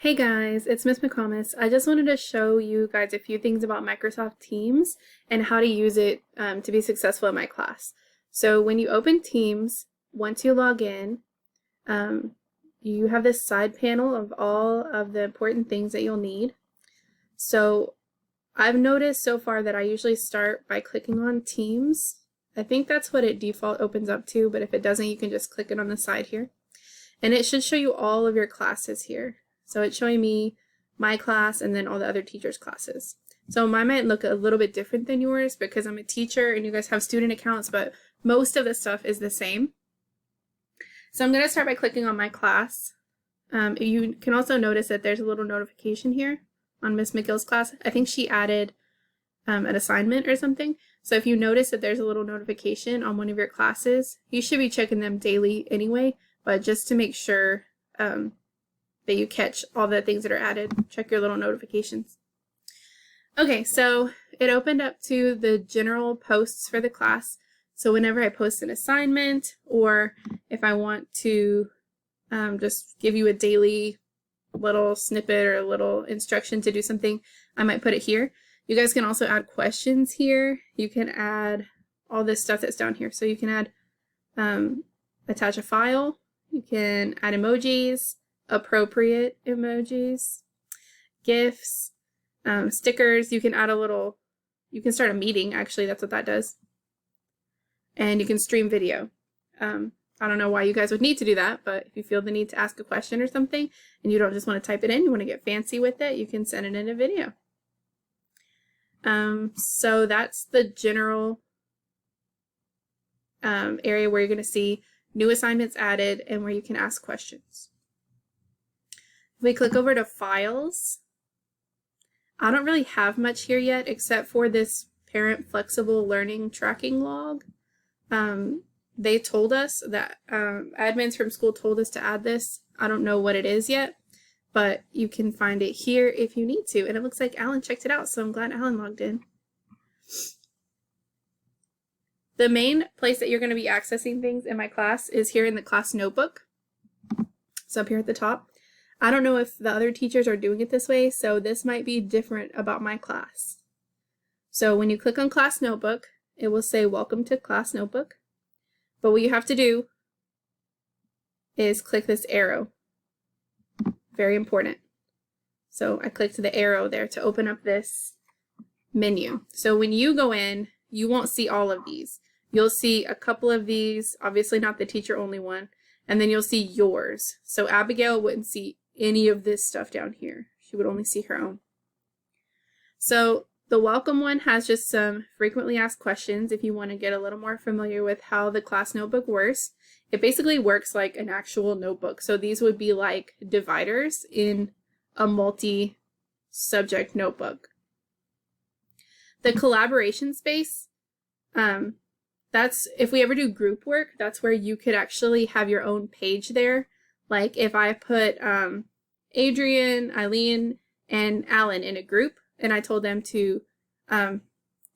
Hey guys, it's Miss McComas. I just wanted to show you guys a few things about Microsoft Teams and how to use it to be successful in my class. So when you open Teams, once you log in, you have this side panel of all of the important things that you'll need. So I've noticed so far that I usually start by clicking on Teams. I think that's what it default opens up to, but if it doesn't, you can just click it on the side here. And it should show you all of your classes here. So it's showing me my class and then all the other teachers' classes. So mine might look a little bit different than yours because I'm a teacher and you guys have student accounts, but most of the stuff is the same. So I'm going to start by clicking on my class. You can also notice that there's a little notification here on Miss McGill's class. I think she added an assignment or something. So if you notice that there's a little notification on one of your classes, you should be checking them daily anyway, but just to make sure that you catch all the things that are added, check your little notifications. Okay, so it opened up to the general posts for the class. So whenever I post an assignment, or if I want to just give you a daily little snippet or a little instruction to do something, I might put it here. You guys can also add questions here. You can add all this stuff that's down here. So you can add, attach a file. You can add emojis, appropriate emojis, GIFs, stickers. You can add you can start a meeting, actually, that's what that does. And you can stream video. I don't know why you guys would need to do that, but if you feel the need to ask a question or something and you don't just want to type it in, you want to get fancy with it, you can send it in a video. So that's the general area where you're going to see new assignments added and where you can ask questions. If we click over to files, I don't really have much here yet except for this parent flexible learning tracking log. They told us that admins from school told us to add this. I don't know what it is yet, but you can find it here if you need to. And it looks like Alan checked it out, so I'm glad Alan logged in. The main place that you're going to be accessing things in my class is here in the class notebook. It's up here at the top. I don't know if the other teachers are doing it this way, so this might be different about my class. So when you click on class notebook, it will say welcome to class notebook. But what you have to do is click this arrow. Very important. So I clicked the arrow there to open up this menu. So when you go in, you won't see all of these. You'll see a couple of these, obviously not the teacher only one, and then you'll see yours. So Abigail wouldn't see any of this stuff down here. She would only see her own. So the welcome one has just some frequently asked questions if you want to get a little more familiar with how the class notebook works. It basically works like an actual notebook. So these would be like dividers in a multi-subject notebook. The collaboration space, that's if we ever do group work, that's where you could actually have your own page there. Like if I put Adrian, Eileen, and Alan in a group and I told them to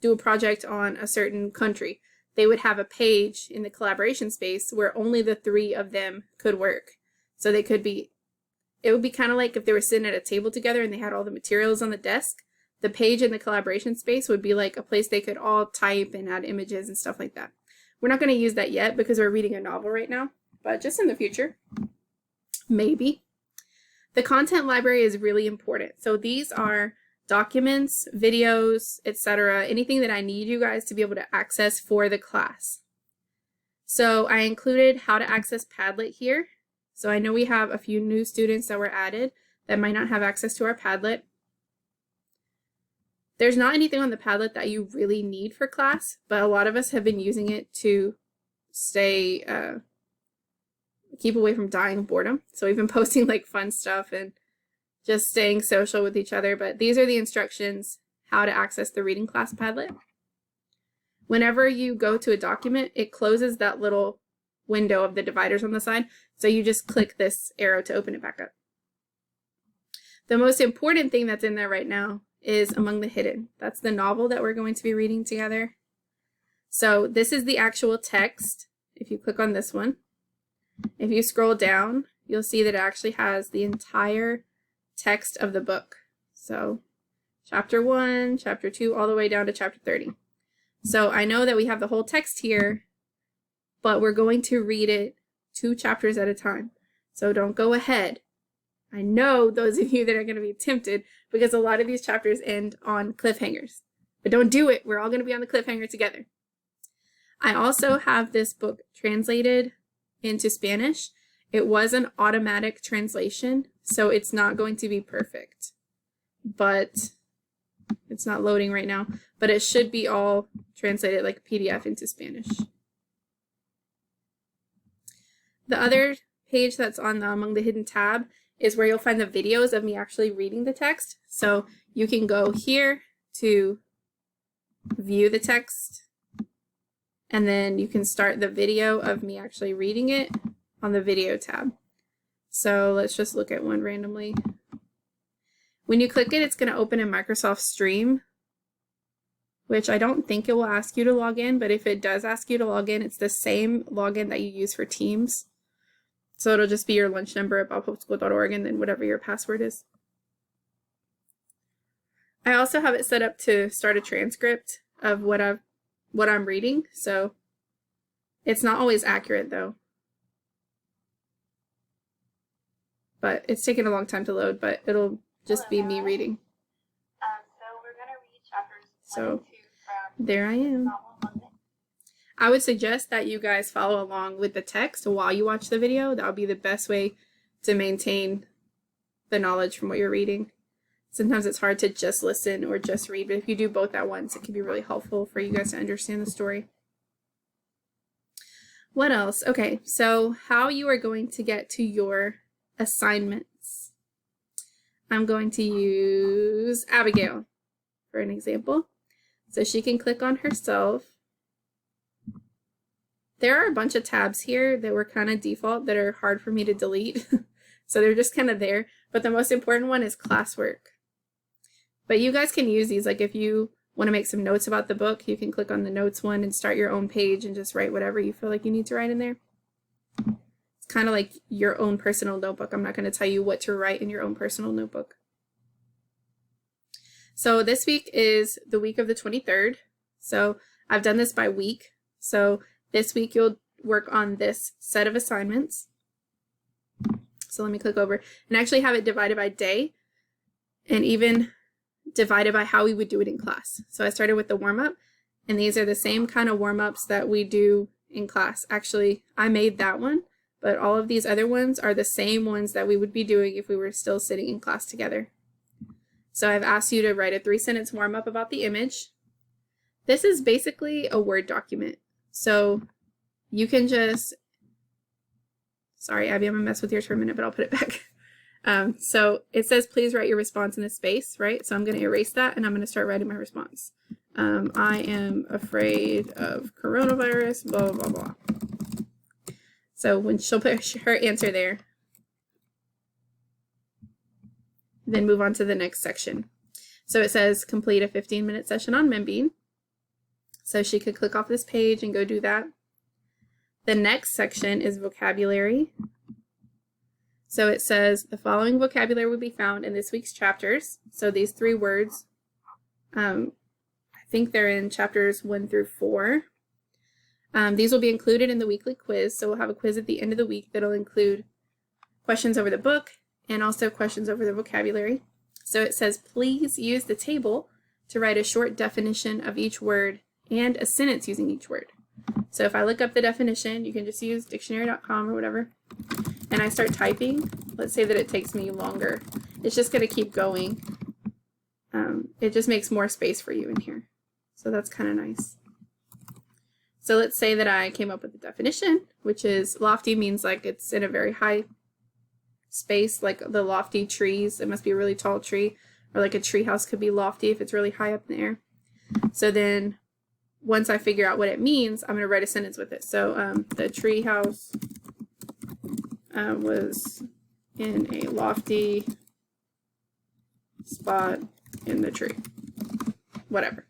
do a project on a certain country, they would have a page in the collaboration space where only the three of them could work. So they could be, it would be kind of like if they were sitting at a table together and they had all the materials on the desk. The page in the collaboration space would be like a place they could all type and add images and stuff like that. We're not going to use that yet because we're reading a novel right now, but just in the future, maybe. The content library is really important. So these are documents, videos, etc., anything that I need you guys to be able to access for the class. So I included how to access Padlet here. So I know we have a few new students that were added that might not have access to our Padlet. There's not anything on the Padlet that you really need for class, but a lot of us have been using it to stay, keep away from dying of boredom. So we've been posting like fun stuff and just staying social with each other. But these are the instructions how to access the reading class Padlet. Whenever you go to a document, it closes that little window of the dividers on the side. So you just click this arrow to open it back up. The most important thing that's in there right now is Among the Hidden. That's the novel that we're going to be reading together. So this is the actual text. If you click on this one, if you scroll down, you'll see that it actually has the entire text of the book. So chapter 1, chapter 2, all the way down to chapter 30. So I know that we have the whole text here, but we're going to read it 2 chapters at a time. So don't go ahead. I know those of you that are going to be tempted because a lot of these chapters end on cliffhangers. But don't do it. We're all going to be on the cliffhanger together. I also have this book translated into Spanish. It was an automatic translation, so it's not going to be perfect. But it's not loading right now. But it should be all translated like a PDF into Spanish. The other page that's on the Among the Hidden tab is where you'll find the videos of me actually reading the text. So you can go here to view the text, and then you can start the video of me actually reading it on the video tab. So let's just look at one randomly. When you click it, it's going to open in Microsoft Stream, which I don't think it will ask you to log in, but if it does ask you to log in, it's the same login that you use for Teams. So it'll just be your lunch number at bobhopeschool.org and then whatever your password is. I also have it set up to start a transcript of what I'm reading, so it's not always accurate though. But it's taking a long time to load, but it'll just be me reading. So we're going to read chapters 1 So and 2 from there I am. Novel London. I would suggest that you guys follow along with the text while you watch the video. That would be the best way to maintain the knowledge from what you're reading. Sometimes it's hard to just listen or just read, but if you do both at once, it can be really helpful for you guys to understand the story. What else? Okay, so how you are going to get to your assignments. I'm going to use Abigail for an example. So she can click on herself. There are a bunch of tabs here that were kind of default that are hard for me to delete. So they're just kind of there. But the most important one is classwork. But you guys can use these. Like if you want to make some notes about the book, you can click on the notes one and start your own page and just write whatever you feel like you need to write in there. It's kind of like your own personal notebook. I'm not going to tell you what to write in your own personal notebook. So this week is the week of the 23rd. So I've done this by week. So this week you'll work on this set of assignments. So let me click over and actually have it divided by day and even divided by how we would do it in class. So I started with the warm-up, and these are the same kind of warm-ups that we do in class. Actually, I made that one, but all of these other ones are the same ones that we would be doing if we were still sitting in class together. So I've asked you to write a 3-sentence warm-up about the image. This is basically a Word document. So you can just, sorry, Abby, I'm gonna mess with yours for a minute, but I'll put it back. So it says, please write your response in the space, right? So I'm going to erase that and I'm going to start writing my response. I am afraid of coronavirus, blah, blah, blah. So when she'll put her answer there, then move on to the next section. So it says, complete a 15-minute session on Membean. So she could click off this page and go do that. The next section is vocabulary. So it says the following vocabulary will be found in this week's chapters. So these 3 words, I think they're in chapters 1 through 4. These will be included in the weekly quiz. So we'll have a quiz at the end of the week that'll include questions over the book and also questions over the vocabulary. So it says, please use the table to write a short definition of each word and a sentence using each word. So if I look up the definition, you can just use dictionary.com or whatever, and I start typing, let's say that it takes me longer. It's just going to keep going. It just makes more space for you in here. So that's kind of nice. So let's say that I came up with the definition, which is lofty means like it's in a very high space, like the lofty trees. It must be a really tall tree, or like a tree house could be lofty if it's really high up in the air. So then once I figure out what it means, I'm going to write a sentence with it. So the tree house was in a lofty spot in the tree. Whatever.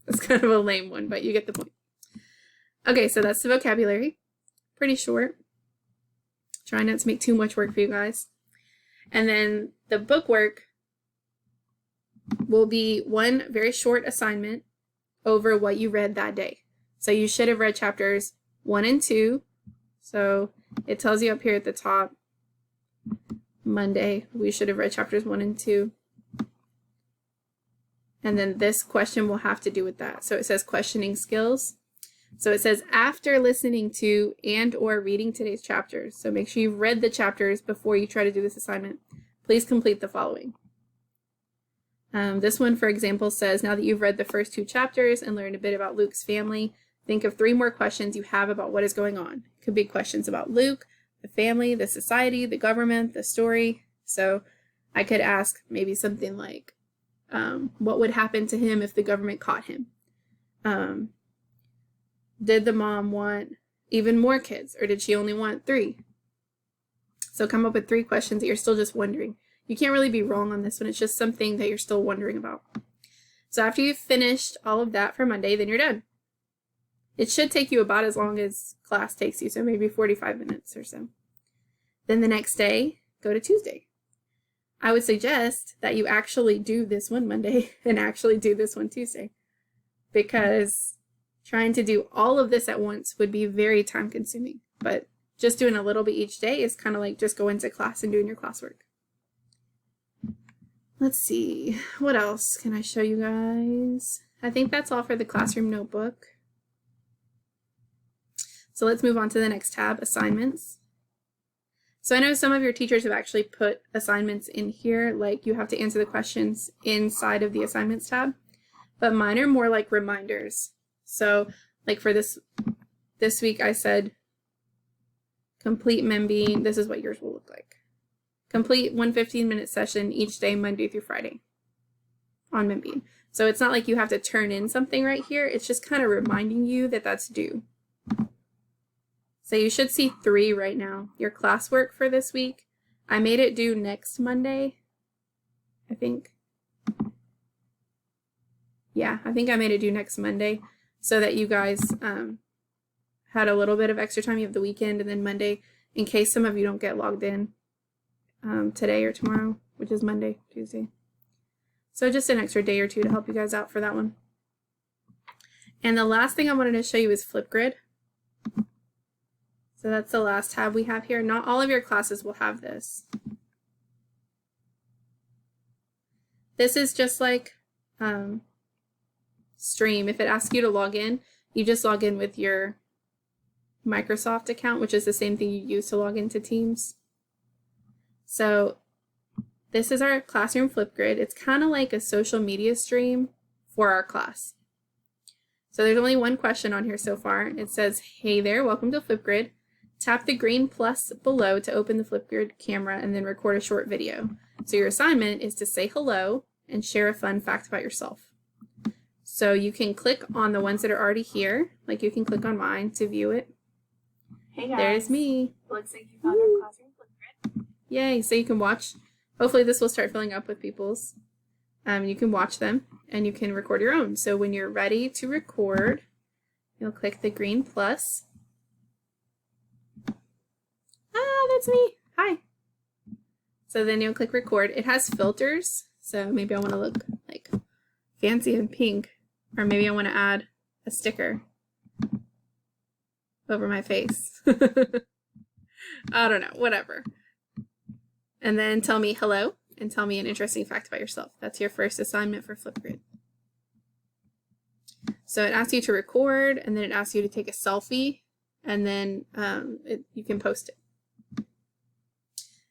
That's kind of a lame one, but you get the point. Okay, so that's the vocabulary. Pretty short. Try not to make too much work for you guys. And then the book work will be one very short assignment over what you read that day. So you should have read chapters 1 and 2. So it tells you up here at the top, Monday, we should have read chapters 1 and 2. And then this question will have to do with that. So it says questioning skills. So it says after listening to and or reading today's chapters. So make sure you've read the chapters before you try to do this assignment. Please complete the following. This one, for example, says, now that you've read the first 2 chapters and learned a bit about Luke's family, think of 3 more questions you have about what is going on. It could be questions about Luke, the family, the society, the government, the story. So I could ask maybe something like, what would happen to him if the government caught him? Did the mom want even more kids, or did she only want 3? So come up with 3 questions that you're still just wondering. You can't really be wrong on this one. It's just something that you're still wondering about. So after you've finished all of that for Monday, then you're done. It should take you about as long as class takes you, so maybe 45 minutes or so. Then the next day, go to Tuesday. I would suggest that you actually do this one Monday and actually do this one Tuesday, because trying to do all of this at once would be very time consuming. But just doing a little bit each day is kind of like just going to class and doing your classwork. Let's see, what else can I show you guys? I think that's all for the classroom notebook. So let's move on to the next tab, assignments. So I know some of your teachers have actually put assignments in here, like you have to answer the questions inside of the assignments tab, but mine are more like reminders. So like for this week I said, complete Membean, this is what yours will look like. Complete 1 15-minute session each day, Monday through Friday on Membean. So it's not like you have to turn in something right here. It's just kind of reminding you that that's due. So you should see 3 right now. Your classwork for this week, I made it due next Monday, I think. Yeah, I think I made it due next Monday so that you guys had a little bit of extra time. You have the weekend and then Monday in case some of you don't get logged in today or tomorrow, which is Monday, Tuesday. So just an extra day or 2 to help you guys out for that one. And the last thing I wanted to show you is Flipgrid. So that's the last tab we have here. Not all of your classes will have this. This is just like Stream. If it asks you to log in, you just log in with your Microsoft account, which is the same thing you use to log into Teams. So this is our classroom Flipgrid. It's kind of like a social media stream for our class. So there's only one question on here so far. It says, hey there, welcome to Flipgrid. Tap the green plus below to open the Flipgrid camera and then record a short video. So your assignment is to say hello and share a fun fact about yourself. So you can click on the ones that are already here, like you can click on mine to view it. Hey guys. There's me. Looks like you found our classroom Flipgrid. Yay, so you can watch. Hopefully this will start filling up with people's. You can watch them and you can record your own. So when you're ready to record, you'll click the green plus. Ah, that's me. Hi. So then you'll click record. It has filters. So maybe I want to look like fancy and pink, or maybe I want to add a sticker over my face. I don't know, whatever. And then tell me hello and tell me an interesting fact about yourself. That's your first assignment for Flipgrid. So it asks you to record, and then it asks you to take a selfie, and then you can post it.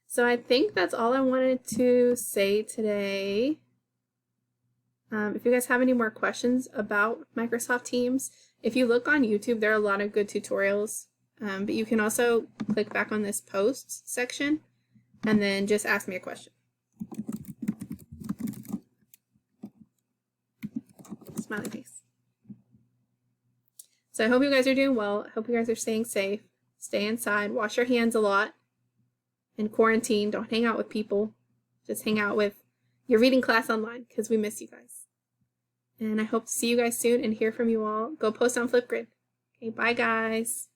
So I think that's all I wanted to say today. If you guys have any more questions about Microsoft Teams, if you look on YouTube, there are a lot of good tutorials, but you can also click back on this posts section and then just ask me a question. Smiley face. So I hope you guys are doing well. I hope you guys are staying safe. Stay inside. Wash your hands a lot. In quarantine, don't hang out with people. Just hang out with your reading class online because we miss you guys. And I hope to see you guys soon and hear from you all. Go post on Flipgrid. Okay, bye guys.